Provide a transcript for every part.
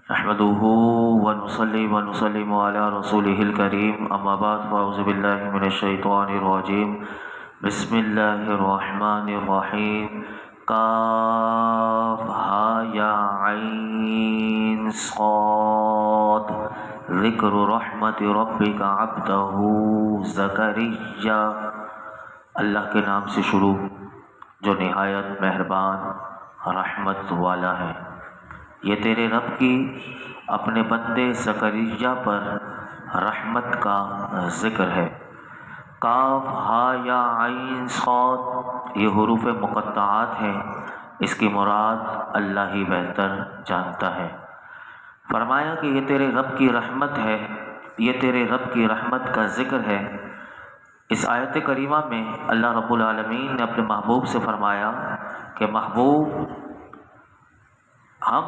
نحمده ونصلي ونسلم على رسوله الكريم اما بعد فاعوذ بالله من الشيطان الرجيم بسم الله الرحمن الرحيم کاف ہا یا عین صاد ذکر رحمت ربک عبدہ زکریا۔ اللہ کے نام سے شروع جو نہایت مہربان رحمت والا ہے۔ یہ تیرے رب کی اپنے بندے زکریا پر رحمت کا ذکر ہے۔ کاف ہا یا عین صاد یہ حروف مقطعات ہیں، اس کی مراد اللہ ہی بہتر جانتا ہے۔ فرمایا کہ یہ تیرے رب کی رحمت ہے، یہ تیرے رب کی رحمت کا ذکر ہے۔ اس آیت کریمہ میں اللہ رب العالمین نے اپنے محبوب سے فرمایا کہ محبوب، ہم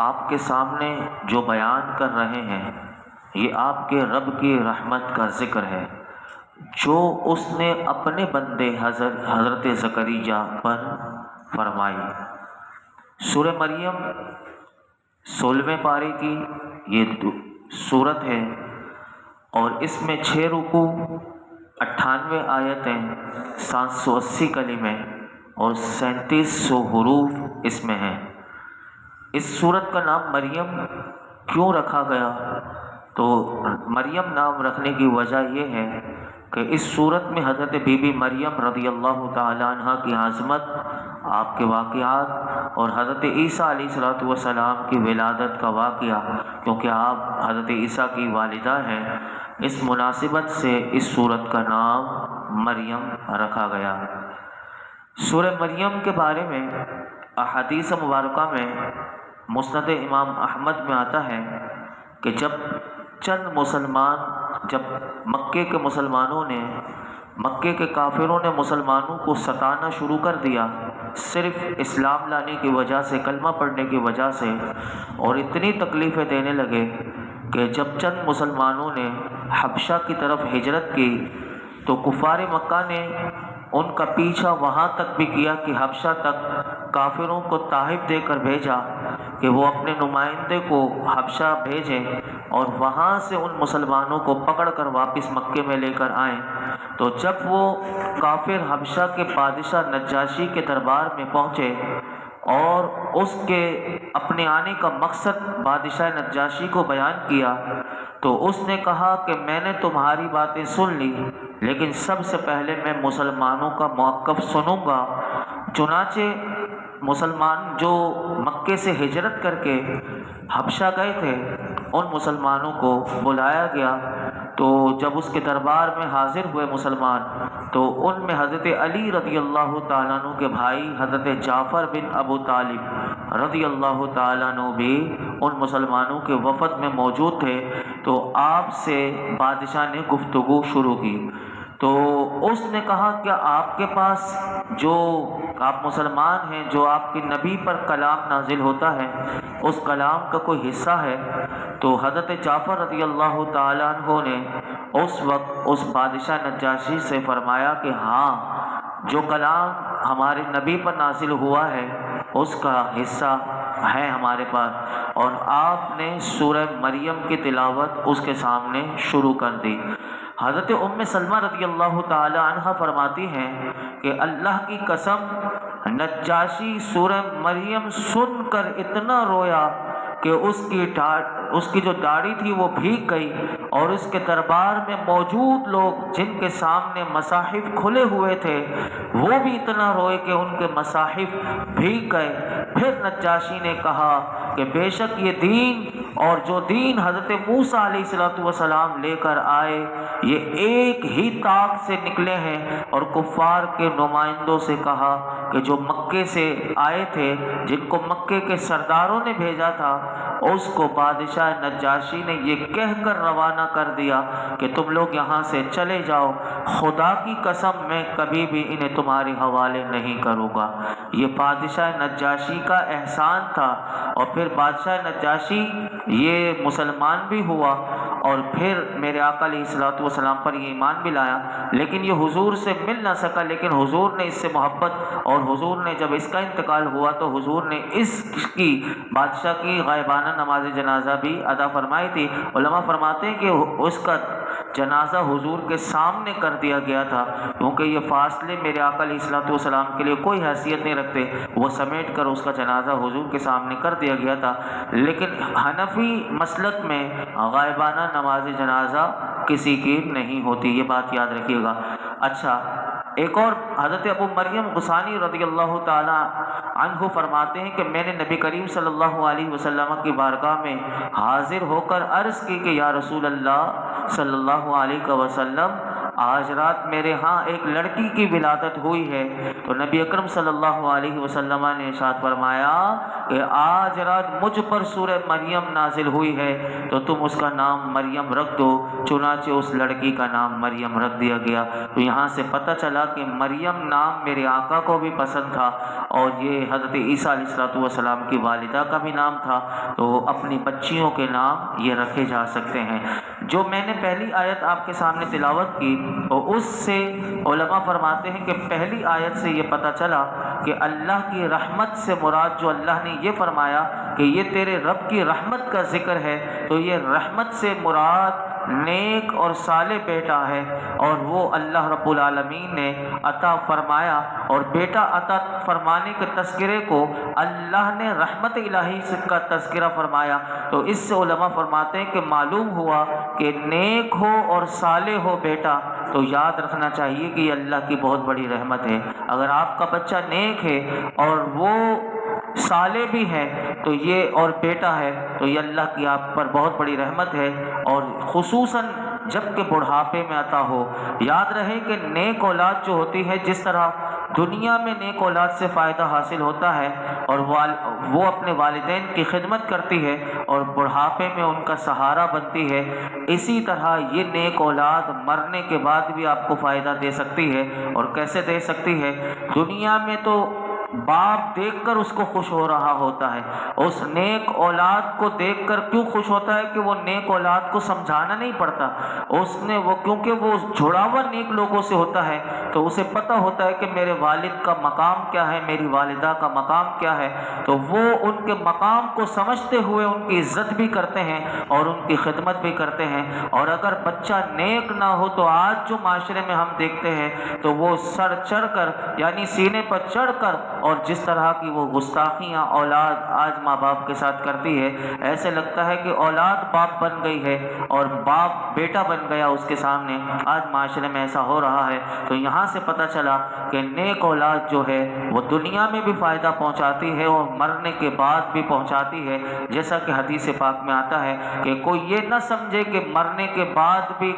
آپ کے سامنے جو بیان کر رہے ہیں یہ آپ کے رب کی رحمت کا ذکر ہے جو اس نے اپنے بندے حضرت زکریا پر فرمائی۔ سورہ مریم 16ویں پارے کی یہ سورت ہے اور اس میں 6 رکوع، 98 آیتیں، 780 کلمے اور 3700 حروف اس میں ہیں۔ اس سورت کا نام مریم کیوں رکھا گیا؟ تو مریم نام رکھنے کی وجہ یہ ہے کہ اس سورت میں حضرت بی بی مریم رضی اللہ تعالی عنہ کی عظمت، آپ کے واقعات اور حضرت عیسیٰ علیہ السلام کی ولادت کا واقعہ، کیونکہ آپ حضرت عیسیٰ کی والدہ ہیں، اس مناسبت سے اس سورت کا نام مریم رکھا گیا۔ سورہ مریم کے بارے میں احادیث مبارکہ میں مسند امام احمد میں آتا ہے کہ جب مکے کے مسلمانوں نے، مکے کے کافروں نے مسلمانوں کو ستانا شروع کر دیا صرف اسلام لانے کی وجہ سے، کلمہ پڑھنے کی وجہ سے، اور اتنی تکلیفیں دینے لگے کہ جب چند مسلمانوں نے حبشہ کی طرف ہجرت کی تو کفار مکہ نے ان کا پیچھا وہاں تک بھی کیا کہ حبشہ تک کافروں کو تاحب دے کر بھیجا کہ وہ اپنے نمائندے کو حبشہ بھیجیں اور وہاں سے ان مسلمانوں کو پکڑ کر واپس مکے میں لے کر آئیں۔ تو جب وہ کافر حبشہ کے بادشاہ نجاشی کے دربار میں پہنچے اور اس کے اپنے آنے کا مقصد بادشاہ نجاشی کو بیان کیا تو اس نے کہا کہ میں نے تمہاری باتیں سن لی لیکن سب سے پہلے میں مسلمانوں کا موقف سنوں گا۔ چنانچہ مسلمان جو مکے سے ہجرت کر کے حبشہ گئے تھے ان مسلمانوں کو بلایا گیا، تو جب اس کے دربار میں حاضر ہوئے مسلمان تو ان میں حضرت علی رضی اللہ تعالیٰ عنہ کے بھائی حضرت جعفر بن ابو طالب رضی اللہ تعالیٰ عنہ بھی ان مسلمانوں کے وفد میں موجود تھے۔ تو آپ سے بادشاہ نے گفتگو شروع کی تو اس نے کہا کہ آپ کے پاس جو آپ مسلمان ہیں، جو آپ کے نبی پر کلام نازل ہوتا ہے اس کلام کا کوئی حصہ ہے؟ تو حضرت جعفر رضی اللہ تعالیٰ عنہ نے اس وقت اس بادشاہ نجاشی سے فرمایا کہ ہاں، جو کلام ہمارے نبی پر نازل ہوا ہے اس کا حصہ ہے ہمارے پاس، اور آپ نے سورہ مریم کی تلاوت اس کے سامنے شروع کر دی۔ حضرت ام سلمہ رضی اللہ تعالی عنہ فرماتی ہیں کہ اللہ کی قسم نجاشی سورہ مریم سن کر اتنا رویا کہ اس کی جو داڑھی تھی وہ بھیگ گئی، اور اس کے دربار میں موجود لوگ جن کے سامنے مصاحف کھلے ہوئے تھے وہ بھی اتنا روئے کہ ان کے مصاحف بھیگ گئے۔ پھر نجاشی نے کہا کہ بے شک یہ دین اور جو دین حضرت موسیٰ علیہ السلام لے کر آئے یہ ایک ہی طاق سے نکلے ہیں، اور کفار کے نمائندوں سے کہا کہ جو مکے سے آئے تھے، جن کو مکے کے سرداروں نے بھیجا تھا، اس کو بادشاہ نجاشی نے یہ کہہ کر روانہ کر دیا کہ تم لوگ یہاں سے چلے جاؤ، خدا کی قسم میں کبھی بھی انہیں تمہارے حوالے نہیں کروں گا۔ یہ بادشاہ نجاشی کا احسان تھا، اور پھر بادشاہ نجاشی یہ مسلمان بھی ہوا اور پھر میرے آقا علیہ الصلوۃ والسلام پر یہ ایمان بھی لایا، لیکن یہ حضور سے مل نہ سکا، لیکن حضور نے اس سے محبت، اور حضور نے جب اس کا انتقال ہوا تو حضور نے اس کی بادشاہ کی غائبانہ نماز جنازہ بھی ادا فرمائی تھی۔ علماء فرماتے ہیں کہ اس کا جنازہ حضور کے سامنے کر دیا گیا تھا، کیونکہ یہ فاصلے میرے آقا علیہ الصلوۃ والسلام کے لیے کوئی حیثیت نہیں رکھتے، وہ سمیٹ کر اس کا جنازہ حضور کے سامنے کر دیا گیا تھا۔ لیکن حنفی مسلک میں غائبانہ نماز جنازہ کسی کی نہیں ہوتی، یہ بات یاد رکھیے گا۔ اچھا، ایک اور حضرت ابو مریم غسانی رضی اللہ تعالی عنہ فرماتے ہیں کہ میں نے نبی کریم صلی اللہ علیہ وسلم کی بارگاہ میں حاضر ہو کر عرض کی کہ یا رسول اللہ صلی اللہ علیہ وسلم، آج رات میرے ہاں ایک لڑکی کی ولادت ہوئی ہے۔ تو نبی اکرم صلی اللہ علیہ وسلم نے ارشاد فرمایا کہ آج رات مجھ پر سورہ مریم نازل ہوئی ہے، تو تم اس کا نام مریم رکھ دو۔ چنانچہ اس لڑکی کا نام مریم رکھ دیا گیا۔ تو یہاں سے پتہ چلا کہ مریم نام میرے آقا کو بھی پسند تھا، اور یہ حضرت عیسیٰ علیہ السلام کی والدہ کا بھی نام تھا، تو اپنی بچیوں کے نام یہ رکھے جا سکتے ہیں۔ جو میں نے پہلی آیت آپ کے سامنے تلاوت کی، اور اس سے علماء فرماتے ہیں کہ پہلی آیت سے یہ پتہ چلا کہ اللہ کی رحمت سے مراد، جو اللہ نے یہ فرمایا کہ یہ تیرے رب کی رحمت کا ذکر ہے، تو یہ رحمت سے مراد نیک اور صالح بیٹا ہے، اور وہ اللہ رب العالمین نے عطا فرمایا، اور بیٹا عطا فرمانے کے تذکرے کو اللہ نے رحمت الہی کا تذکرہ فرمایا۔ تو اس سے علماء فرماتے ہیں کہ معلوم ہوا کہ نیک ہو اور صالح ہو بیٹا، تو یاد رکھنا چاہیے کہ یہ اللہ کی بہت بڑی رحمت ہے۔ اگر آپ کا بچہ نیک ہے اور وہ صالح بھی ہے تو یہ، اور بیٹا ہے، تو یہ اللہ کی آپ پر بہت بڑی رحمت ہے، اور خصوصاً جب کہ بڑھاپے میں عطا ہو۔ یاد رہے کہ نیک اولاد جو ہوتی ہے، جس طرح دنیا میں نیک اولاد سے فائدہ حاصل ہوتا ہے اور وہ اپنے والدین کی خدمت کرتی ہے اور بڑھاپے میں ان کا سہارا بنتی ہے، اسی طرح یہ نیک اولاد مرنے کے بعد بھی آپ کو فائدہ دے سکتی ہے۔ اور کیسے دے سکتی ہے؟ دنیا میں تو باپ دیکھ کر اس کو خوش ہو رہا ہوتا ہے، اس نیک اولاد کو دیکھ کر کیوں خوش ہوتا ہے کہ وہ نیک اولاد کو سمجھانا نہیں پڑتا، کیونکہ وہ جڑا ہوا نیک لوگوں سے ہوتا ہے، تو اسے پتہ ہوتا ہے کہ میرے والد کا مقام کیا ہے، میری والدہ کا مقام کیا ہے، تو وہ ان کے مقام کو سمجھتے ہوئے ان کی عزت بھی کرتے ہیں اور ان کی خدمت بھی کرتے ہیں۔ اور اگر بچہ نیک نہ ہو تو آج جو معاشرے میں ہم دیکھتے ہیں تو وہ سر چڑھ کر، یعنی سینے پر چڑھ کر، اور جس طرح کی وہ گستاخیاں اولاد آج ماں باپ کے ساتھ کرتی ہے، ایسے لگتا ہے کہ اولاد باپ بن گئی ہے اور باپ بیٹا بن گیا اس کے سامنے۔ آج معاشرے میں ایسا ہو رہا ہے۔ تو یہاں سے پتہ چلا کہ نیک اولاد جو ہے وہ دنیا میں بھی فائدہ پہنچاتی ہے اور مرنے کے بعد بھی پہنچاتی ہے، جیسا کہ حدیث پاک میں آتا ہے کہ کوئی یہ نہ سمجھے کہ مرنے کے بعد بھی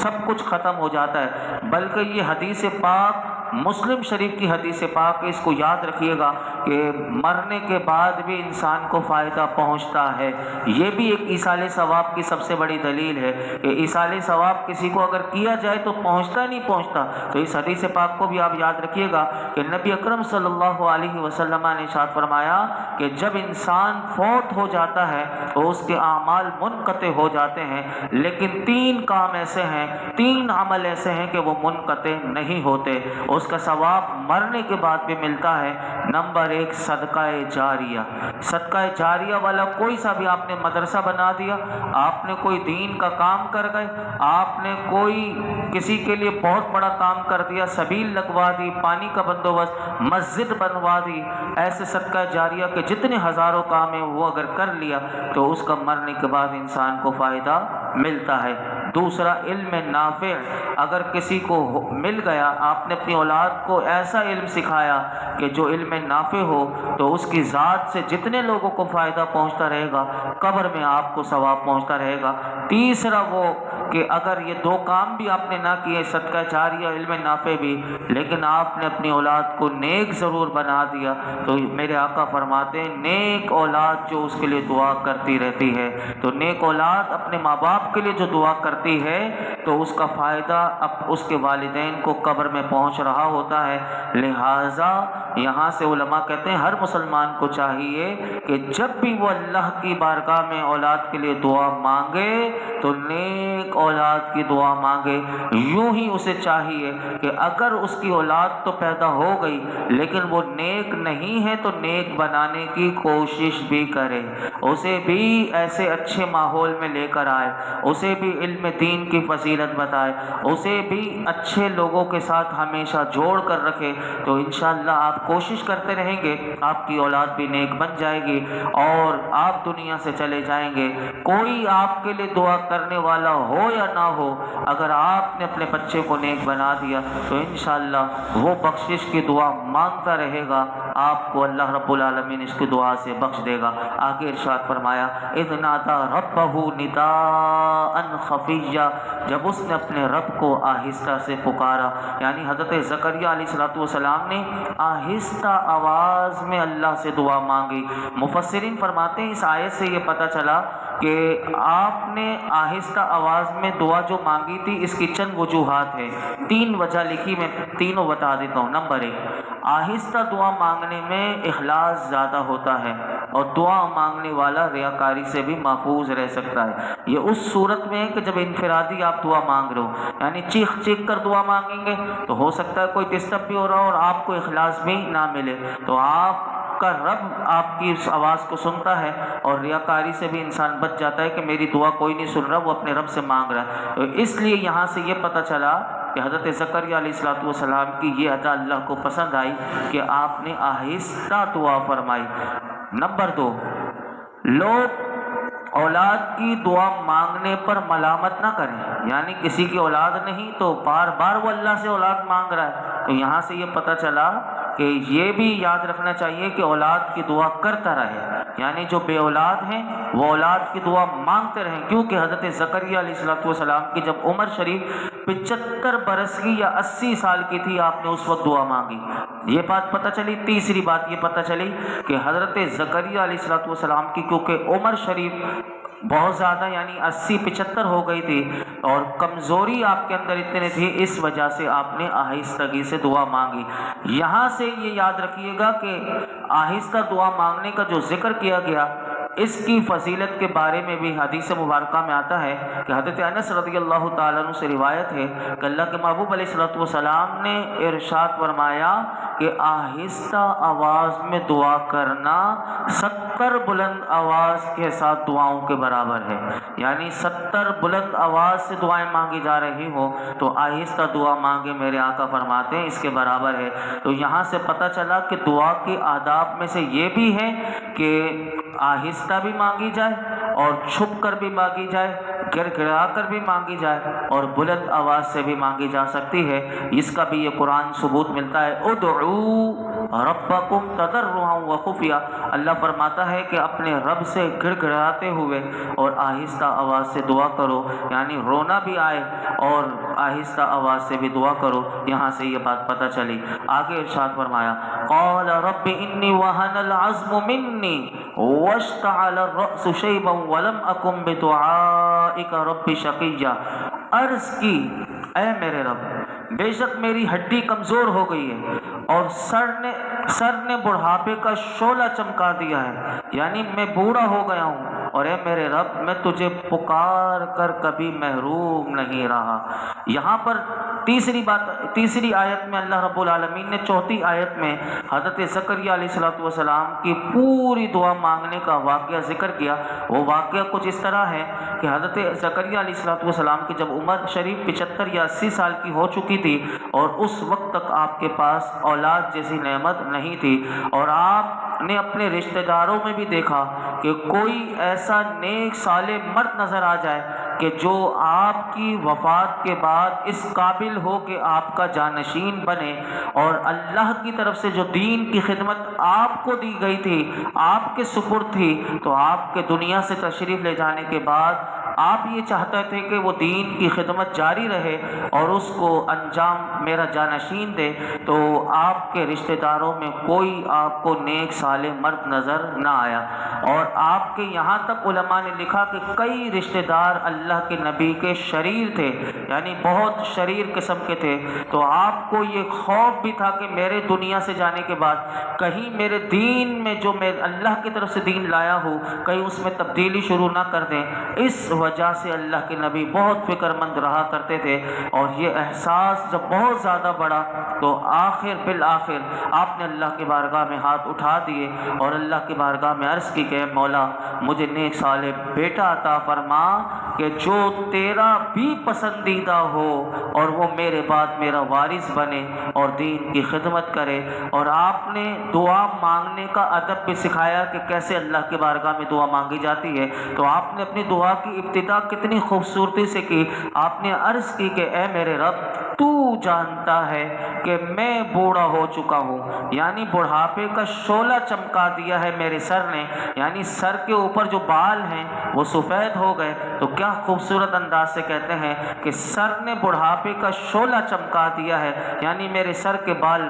سب کچھ ختم ہو جاتا ہے، بلکہ یہ حدیث پاک مسلم شریف کی حدیث پاک، اس کو یاد رکھیے گا کہ مرنے کے بعد بھی انسان کو فائدہ پہنچتا ہے۔ یہ بھی ایک ایصال ثواب کی سب سے بڑی دلیل ہے کہ ایصال ثواب کسی کو اگر کیا جائے تو پہنچتا نہیں پہنچتا۔ تو اس حدیث پاک کو بھی آپ یاد رکھیے گا کہ نبی اکرم صلی اللہ علیہ وسلم نے ارشاد فرمایا کہ جب انسان فوت ہو جاتا ہے تو اس کے اعمال منقطع ہو جاتے ہیں، لیکن 3 کام ایسے ہیں، 3 عمل ایسے ہیں کہ وہ منقطع نہیں ہوتے، اس کا ثواب مرنے کے بعد بھی ملتا ہے۔ نمبر 1 صدقہ جاریہ۔ صدقہ جاریہ والا کوئی سا بھی، آپ نے مدرسہ بنا دیا، آپ نے کوئی دین کا کام کر گئے، آپ نے کوئی کسی کے لیے بہت بڑا کام کر دیا، سبیل لگوا دی، پانی کا بندوبست، مسجد بنوا دی، ایسے صدقہ جاریہ کے جتنے ہزاروں کام ہیں وہ اگر کر لیا تو اس کا مرنے کے بعد انسان کو فائدہ ملتا ہے۔ دوسرا علم نافع، اگر کسی کو مل گیا، آپ نے اپنی اولاد کو ایسا علم سکھایا کہ جو علم نافع ہو، تو اس کی ذات سے جتنے لوگوں کو فائدہ پہنچتا رہے گا، قبر میں آپ کو ثواب پہنچتا رہے گا۔ تیسرا وہ کہ اگر یہ 2 کام بھی آپ نے نہ کیے، صدقہ جاریہ، علم نافع بھی، لیکن آپ نے اپنی اولاد کو نیک ضرور بنا دیا، تو میرے آقا فرماتے ہیں نیک اولاد جو اس کے لیے دعا کرتی رہتی ہے، تو نیک اولاد اپنے ماں باپ کے لیے جو دعا کرتی ہے تو اس کا فائدہ اب اس کے والدین کو قبر میں پہنچ رہا ہوتا ہے۔ لہٰذا یہاں سے علماء کہتے ہیں ہر مسلمان کو چاہیے کہ جب بھی وہ اللہ کی بارگاہ میں اولاد کے لیے دعا مانگے تو نیک اولاد کی دعا مانگے۔ یوں ہی اسے چاہیے کہ اگر اس کی اولاد تو پیدا ہو گئی لیکن وہ نیک نہیں ہے تو نیک بنانے کی کوشش بھی کرے، اسے بھی ایسے اچھے ماحول میں لے کر آئے، اسے بھی علم دین کی فضیلت بتائے، اسے بھی اچھے لوگوں کے ساتھ ہمیشہ جوڑ کر رکھے، تو انشاءاللہ آپ کوشش کرتے رہیں گے آپ کی اولاد بھی نیک بن جائے گی اور آپ دنیا سے چلے جائیں گے۔ کوئی آپ کے لیے دعا کرنے والا ہو یا نہ ہو، اگر آپ نے اپنے بچے کو نیک بنا دیا تو انشاءاللہ وہ بخشش کی دعا مانگتا رہے گا، آپ کو اللہ رب العالمین اس کی دعا سے بخش دے گا۔ آگے ارشاد فرمایا اذ نادى ربه نداء خفیا، جب اس نے اپنے رب کو آہستہ سے پکارا، یعنی حضرت زکریا علیہ السلام نے آہستہ آواز میں اللہ سے دعا مانگی۔ مفسرین فرماتے ہیں اس آیت سے یہ پتہ چلا کہ آپ نے آہستہ آواز میں دعا جو مانگی تھی اس کی چند وجوہات ہیں، 3 وجہ لکھی، میں تینوں بتا دیتا ہوں۔ نمبر 1، آہستہ دعا مانگنے میں اخلاص زیادہ ہوتا ہے اور دعا مانگنے والا ریاکاری سے بھی محفوظ رہ سکتا ہے۔ یہ اس صورت میں ہے کہ جب انفرادی آپ دعا مانگ رہے ہو، یعنی چیخ چیخ کر دعا مانگیں گے تو ہو سکتا ہے کوئی ڈسٹرب بھی ہو رہا ہو اور آپ کو اخلاص بھی نہ ملے، تو آپ کا رب آپ کی اس آواز کو سنتا ہے اور ریاکاری سے بھی انسان بچ جاتا ہے کہ میری دعا کوئی نہیں سن رہا، وہ اپنے رب سے مانگ رہا ہے۔ تو اس لیے یہاں سے یہ پتہ چلا کہ حضرت زکریا علیہ السلام کی یہ ادا اللہ کو پسند آئی کہ آپ نے آہستہ دعا فرمائی۔ نمبر 2، لوگ اولاد کی دعا مانگنے پر ملامت نہ کریں، یعنی کسی کی اولاد نہیں تو بار بار وہ اللہ سے اولاد مانگ رہا ہے، تو یہاں سے یہ پتہ چلا کہ یہ بھی یاد رکھنا چاہیے کہ اولاد کی دعا کرتا رہے، یعنی جو بے اولاد ہیں وہ اولاد کی دعا مانگتے رہیں، کیونکہ حضرت زکریا علیہ السلام کی جب عمر شریف 75 برس کی یا 80 سال کی تھی آپ نے اس وقت دعا مانگی۔ یہ بات پتہ چلی۔ تیسری بات یہ پتہ چلی کہ حضرت زکریا علیہ السلام کی کیونکہ عمر شریف بہت زیادہ یعنی 80-75 ہو گئی تھی اور کمزوری آپ کے اندر اتنی تھی، اس وجہ سے آپ نے آہستگی سے دعا مانگی۔ یہاں سے یہ یاد رکھیے گا کہ آہستہ دعا مانگنے کا جو ذکر کیا گیا اس کی فضیلت کے بارے میں بھی حدیث مبارکہ میں آتا ہے کہ حضرت انس رضی اللہ تعالیٰ عنہ سے روایت ہے کہ اللہ کے محبوب علیہ السلام نے ارشاد فرمایا کہ آہستہ آواز میں دعا کرنا 70 بلند آواز کے ساتھ دعاؤں کے برابر ہے، یعنی 70 بلند آواز سے دعائیں مانگی جا رہی ہوں تو آہستہ دعا مانگے میرے آقا فرماتے ہیں اس کے برابر ہے۔ تو یہاں سے پتہ چلا کہ دعا کے آداب میں سے یہ بھی ہے کہ آہستہ بھی مانگی جائے اور چھپ کر بھی مانگی جائے، گر گرا کر بھی مانگی جائے اور بلند آواز سے بھی مانگی جا سکتی ہے۔ اس کا بھی یہ قرآن ثبوت ملتا ہے، ادعوا ربکم تضرعا وخفیا، اللہ فرماتا ہے کہ اپنے رب سے گر گراتے ہوئے اور آہستہ آواز سے دعا کرو، یعنی رونا بھی آئے اور آہستہ آواز سے بھی دعا کرو۔ یہاں سے یہ بات پتہ چلی۔ آگے ارشاد فرمایا قال رب انی وہن العظم منی واشتعل الرأس شیبا ولم اکن بدعائک رب شقیا، عرض کی اے میرے رب بے شک میری ہڈی کمزور ہو گئی ہے اور سر نے بڑھاپے کا شعلہ چمکا دیا ہے، یعنی میں بوڑھا ہو گیا ہوں اور اے میرے رب میں تجھے پکار کر کبھی محروم نہیں رہا۔ یہاں پر تیسری آیت میں اللہ رب العالمین نے 4تھی آیت میں حضرت زکریا علیہ السلام کی پوری دعا مانگنے کا واقعہ ذکر کیا۔ وہ واقعہ کچھ اس طرح ہے کہ حضرت زکریا علیہ السلام کی جب عمر شریف 75 یا 80 سال کی ہو چکی تھی اور اس وقت تک آپ کے پاس اولاد جیسی نعمت نہیں تھی، اور آپ نے اپنے رشتہ داروں میں بھی دیکھا کہ کوئی ایسا نیک صالح مرد نظر آ جائے کہ جو آپ کی وفات کے بعد اس قابل ہو کہ آپ کا جانشین بنے، اور اللہ کی طرف سے جو دین کی خدمت آپ کو دی گئی تھی، آپ کے سپرد تھی، تو آپ کے دنیا سے تشریف لے جانے کے بعد آپ یہ چاہتے تھے کہ وہ دین کی خدمت جاری رہے اور اس کو انجام میرا جانشین دے، تو آپ کے رشتہ داروں میں کوئی آپ کو نیک صالح مرد نظر نہ آیا، اور آپ کے یہاں تک علماء نے لکھا کہ کئی رشتہ دار اللہ کے نبی کے شریر تھے، یعنی بہت شریر قسم کے تھے۔ تو آپ کو یہ خوف بھی تھا کہ میرے دنیا سے جانے کے بعد کہیں میرے دین میں جو میں اللہ کی طرف سے دین لایا ہوں کہیں اس میں تبدیلی شروع نہ کر دیں۔ اس وجہ سے اللہ کے نبی بہت فکر مند رہا کرتے تھے، اور یہ احساس جب بہت زیادہ بڑھا تو بالآخر آپ نے اللہ کی بارگاہ میں ہاتھ اٹھا دیے اور اللہ کی بارگاہ میں عرض کی کہ اے مولا مجھے نیک صالح بیٹا عطا فرما کہ جو تیرا بھی پسندیدہ ہو اور وہ میرے بعد میرا وارث بنے اور دین کی خدمت کرے۔ اور آپ نے دعا مانگنے کا ادب بھی سکھایا کہ کیسے اللہ کی بارگاہ میں دعا مانگی جاتی ہے۔ تو آپ نے اپنی دعا کی ابتدا کتنی خوبصورتی سے کی، آپ نے عرض کی کہ اے میرے رب تو جانتا ہے کہ میں بوڑھا ہو چکا ہوں، یعنی بڑھاپے کا شعلہ چمکا دیا ہے میرے سر نے، یعنی سر کے اوپر جو بال ہیں وہ سفید ہو گئے۔ تو کیا خوبصورت انداز سے کہتے ہیں کہ سر نے بڑھاپے کا شعلہ چمکا دیا ہے، یعنی میرے سر کے بال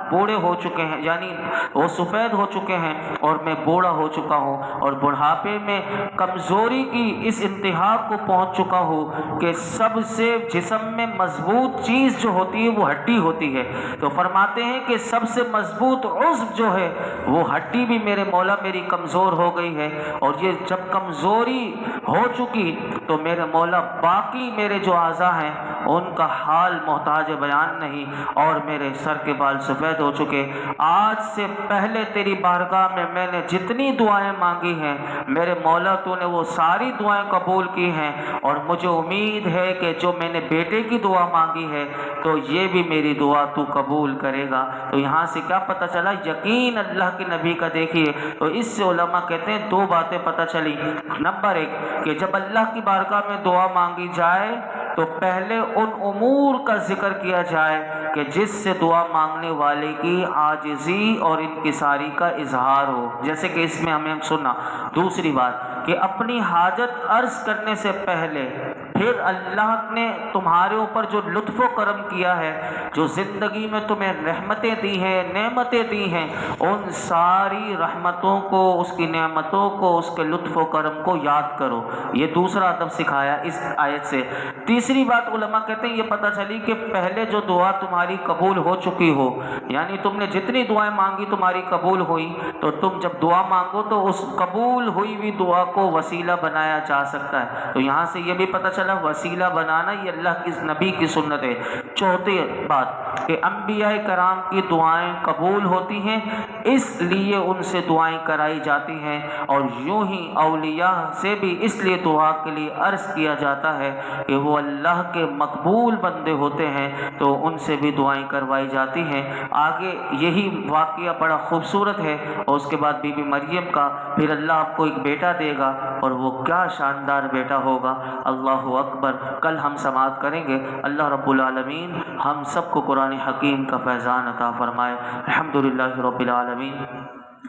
بوڑھے ہو چکے ہیں، یعنی وہ سفید ہو چکے ہیں اور میں بوڑھا ہو چکا ہوں، اور بڑھاپے میں کمزوری کی اس انتہا کو پہنچ چکا ہوں کہ سب سے جسم میں مضبوط چیز جو ہوتی ہے وہ ہڈی ہوتی ہے۔ تو فرماتے ہیں کہ سب سے مضبوط عضو جو ہے وہ ہڈی بھی میرے مولا میری کمزور ہو گئی ہے، اور یہ جب کمزوری ہو چکی تو میرے مولا باقی میرے جو اعضاء ہیں ان کا حال محتاج بیان نہیں، اور میرے سر کے بال سفید ہو چکے۔ آج سے پہلے تیری بارگاہ میں میں نے جتنی دعائیں مانگی ہیں میرے مولا تو نے وہ ساری دعائیں قبول کی ہیں، اور مجھے امید ہے کہ جو میں نے بیٹے کی دعا مانگی ہے تو یہ بھی میری دعا تو قبول کرے گا۔ تو یہاں سے کیا پتہ چلا؟ یقین اللہ کے نبی کا دیکھیے۔ تو اس سے علماء کہتے ہیں دو باتیں پتہ چلی۔ نمبر ایک کہ جب اللہ کی بارگاہ میں دعا مانگی جائے تو پہلے ان امور کا ذکر کیا جائے کہ جس سے دعا مانگنے والے کی عاجزی اور انکساری کا اظہار ہو، جیسے کہ اس میں ہمیں سنا۔ دوسری بات کہ اپنی حاجت عرض کرنے سے پہلے پھر اللہ نے تمہارے اوپر جو لطف و کرم کیا ہے، جو زندگی میں تمہیں رحمتیں دی ہیں، نعمتیں دی ہیں، ان ساری رحمتوں کو، اس کی نعمتوں کو، اس کے لطف و کرم کو یاد کرو۔ یہ دوسرا ادب سکھایا اس آیت سے۔ تیسری بات علماء کہتے ہیں یہ پتہ چلی کہ پہلے جو دعا تمہاری قبول ہو چکی ہو، یعنی تم نے جتنی دعائیں مانگی تمہاری قبول ہوئی، تو تم جب دعا مانگو تو اس قبول ہوئی ہوئی دعا کو وسیلہ بنایا جا سکتا ہے۔ تو یہاں سے یہ بھی پتہ چلا وسیلہ بنانا یہ اللہ کی نبی کی سنت ہے۔ چوتھی بات کہ انبیاء کرام کی دعائیں قبول ہوتی ہیں، اس لیے ان سے دعائیں کرائی جاتی ہیں، اور یوں ہی اولیاء سے بھی اس لیے دعا کے لیے عرض کیا جاتا ہے کہ وہ اللہ کے مقبول بندے ہوتے ہیں، تو ان سے بھی دعائیں کروائی جاتی ہیں۔ آگے یہی واقعہ بڑا خوبصورت ہے، اور اس کے بعد بی بی مریم کا پھر اللہ آپ کو ایک بیٹا دے گا، اور وہ کیا شاندار بیٹا ہوگا۔ اللہ اکبر۔ کل ہم سماعت کریں گے۔ اللہ رب العالمین ہم سب کو قرآن حکیم کا فیضان عطا فرمائے۔ الحمدللہ رب العالمین،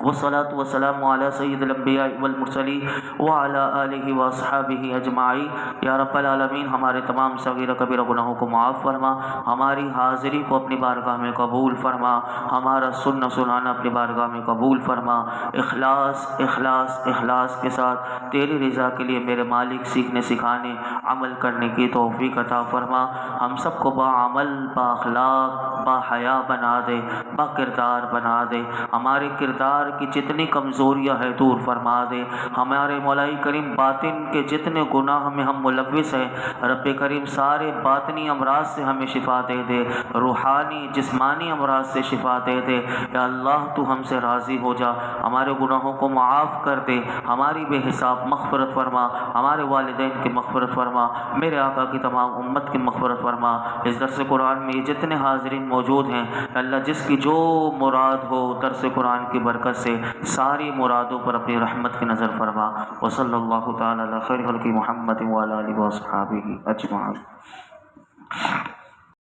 والصلاة والسلام علی سید الانبیاء والمرسلین وعلی آلہ واصحابہ اجمعین۔ یا رب العالمین ہمارے تمام صغیر کبیرہ گناہوں کو معاف فرما، ہماری حاضری کو اپنی بارگاہ میں قبول فرما، ہمارا سننا سنانا اپنی بارگاہ میں قبول فرما۔ اخلاص اخلاص اخلاص کے ساتھ تیری رضا کے لیے میرے مالک سیکھنے سکھانے عمل کرنے کی توفیق عطا فرما۔ ہم سب کو با عمل، با اخلاق، با حیا بنا دے، با کردار بنا دے۔ ہمارے کردار کی جتنی کمزوریاں ہیں دور فرما دے۔ ہمارے مولا کریم باطن کے جتنے گناہ میں ہم ملوث ہیں، رب کریم سارے باطنی امراض سے ہمیں شفا دے دے، روحانی جسمانی امراض سے شفا دے دے۔ یا اللہ تو ہم سے راضی ہو جا، ہمارے گناہوں کو معاف کر دے، ہماری بے حساب مغفرت فرما، ہمارے والدین کی مغفرت فرما، میرے آقا کی تمام امت کی مغفرت فرما۔ اس درس قرآن میں جتنے حاضرین موجود ہیں اللہ جس کی جو مراد ہو درس قرآن کی برکت سے ساری مرادوں پر اپنی رحمت کی نظر فرما۔ وصلی اللہ تعالی علی خیر خلق محمد وعلی آلہ وصحبہ اجمعین۔